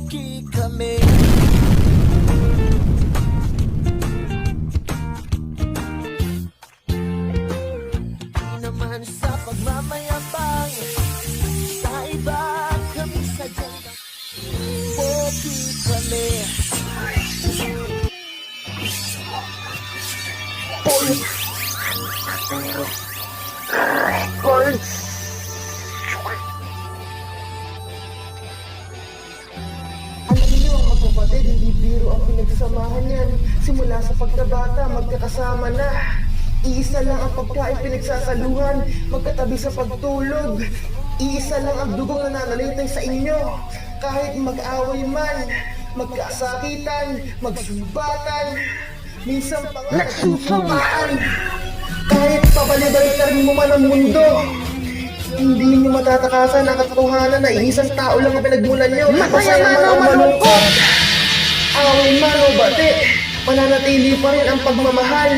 pogi kami. Di naman sa pagmamayabang, sa iba kami sadyang pogi kami. Alam niyo, ang magkapatid, hindi biro ang pinagsamahan yan. Simula sa pagkabata, magkakasama na. Iisa lang ang pagkain pinagsasaluhan, magkatabi sa pagtulog. Iisa lang ang dugong nananalitay sa inyo. Kahit mag-away man, magkasakitan, magsumbatan, minsan pa nga nagsusumaan. Kahit pabalibaliktarin mo man ang mundo, hindi niyo matatakasan ang katotohanan na isang tao lang ang pinagmulan niyo. Masaya man o malungkot, away man o bati, mananatili pa rin ang pagmamahal.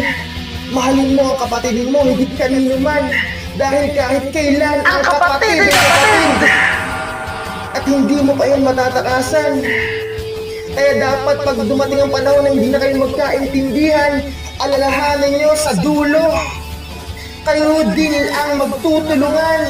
Mahalin mo ang kapatid mo, higit kanino man. Dahil kahit kailan ang kapatid ay kapatid. At hindi mo pa yan matatakasan. Kaya dapat pag dumating ang panahon na hindi na kayo magkaintindihan, alalahanin niyo sa dulo, kayo din ang magtutulungan.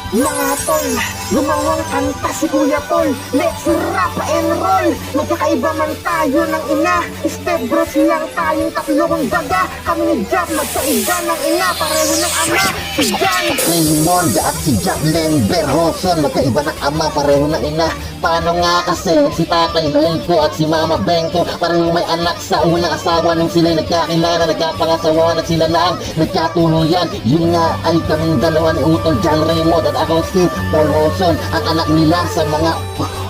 Mga tol, gumawang kanta si Kuya Tol. Let's rap and roll. Magkakaiba man tayo ng ina, Step Bros lang tayong tatlo. Kung baga, kami ni Jack magkaiba ng ina, pareho ng ama. Si Jan Raymond at si Jacqueline Berroson, magkaiba ng ama, pareho ng ina. Paano nga kasi si Tatay Henko at si Mama Benko, pareho may anak sa unang asawa. Nung sila'y nagkakilala, nagkapangasawa at sila na ang nagkatuluyan. Yun nga ay kaming dalawa ni Utol John Raymond at ako si Paul Roson, ang anak nila sa mga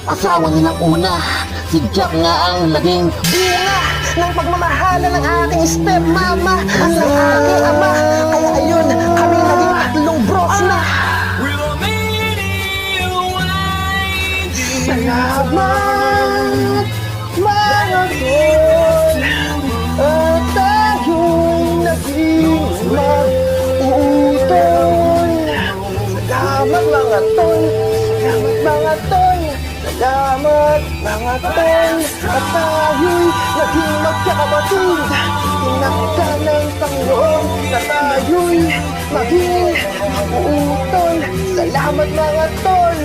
asawa nilang una. Si Jack nga ang naging bunga ng pagmamahala ng ating stepmama at ng ating ama. Kaya ayun, kami naging tatlong bros na. Salamat, mga tol, at tayo'y naging mag-utol. Salamat mga tol, salamat mga tol, salamat mga tol, at tayo'y naging magkakapatid. Tinakda ng Panginoon na tayo'y maging mag-utol. Salamat mga tol,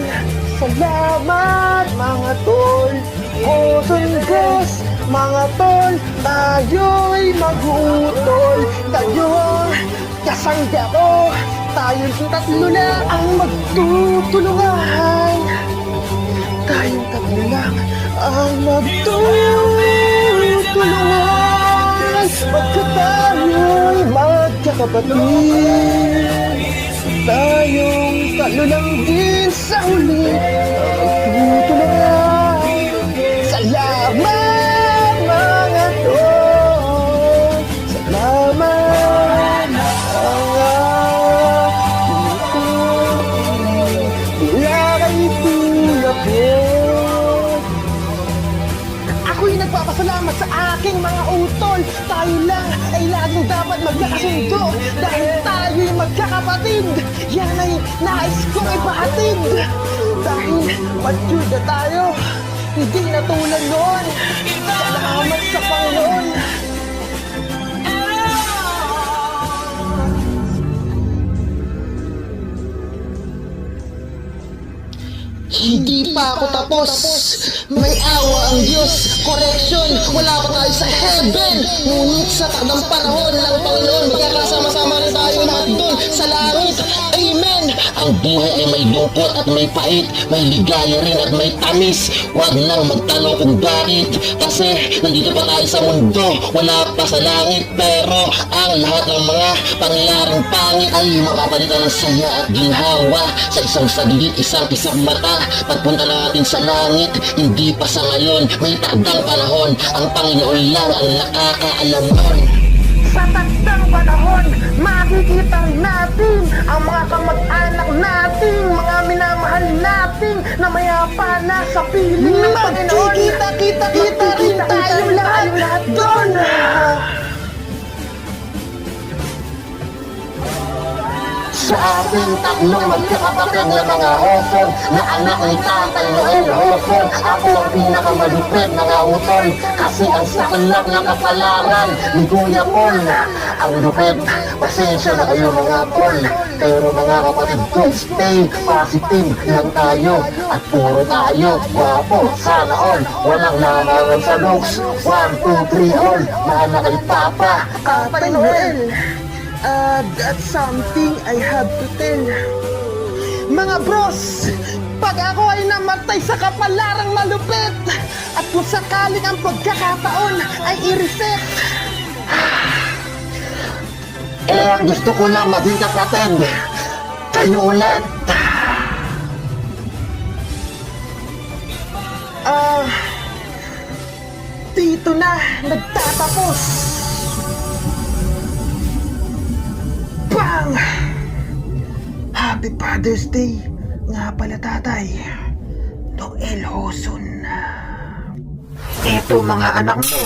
salamat mga tol, Osunggos, mga tol, tayo'y mag-utol. Tayong kasangga ko, tayong tatlo na ang magtutulungan. Tayong tatlo lang ang magtutulungan. Pagka tayo'y magkakapatid, tayong tatlo lang din sa huli magtutulungan. Salamat mga tol, salamat mga tol, wala kay Kuya Paul. Ako'y nagpapasalamat sa aking mga utol. Tayo lang ay laging dapat magkakasundo dahil tayo'y magkakapatid. Yan ay nais kong ipahatid. Dahil mature na tayo, hindi na tulad noon. Salamat sa Panginoon. Hindi pa ako tapos. May awa ang Diyos. Correction, wala pa tayo sa heaven. Ngunit sa takdang panahon ng Panginoon, magkakasama-sama rin tayo lahat doon sa langit. Amen. ang buhay ay may lungkot at may pait, may ligaya rin at may tamis. Huwag nang magtanong kung bakit, kasi nandito pa tayo sa mundo, wala pa sa langit. Pero ang lahat ng mga pangyayaring pangit ay makapalitan ng saya at ginhawa sa isang saglit, isang mata. Pagpunta natin sa langit, hindi pa sa ngayon, may takdang panahon. Ang Panginoon lang ang nakakaalam nun. Sa takdang panahon, makikita natin ang mga kamag-anak natin, mga minamahal natin na mayapa na sa piling ng Panginoon. Kita rin tayo lahat doon. sa ating tatlong magkakapatid na mga Hofon na anak ni Tatay Noel Hofon. Ako ang pinakamalupit na utol kasi ang saklap na kapalaran ni Kuya Paul. Ang lupit, pasensya na kayo mga Paul. Pero mga kapatid ko, stay positive lang tayo at puro tayo gwapo. Sana all, walang namangan sa looks. 1, 2, 3 all, mana kay Papa. Tatay Noel, that's something I have to tell. Mga bros, pag ako ay namatay sa kapalarang malupit at kung sakaling ang pagkakataon ay i-reset, Ang gusto ko lang maging kapatid. Kayo ulit. dito na nagtatapos. Bang! Happy Father's Day nga pala, Tatay Noel Hoson. Eto mga anak mo.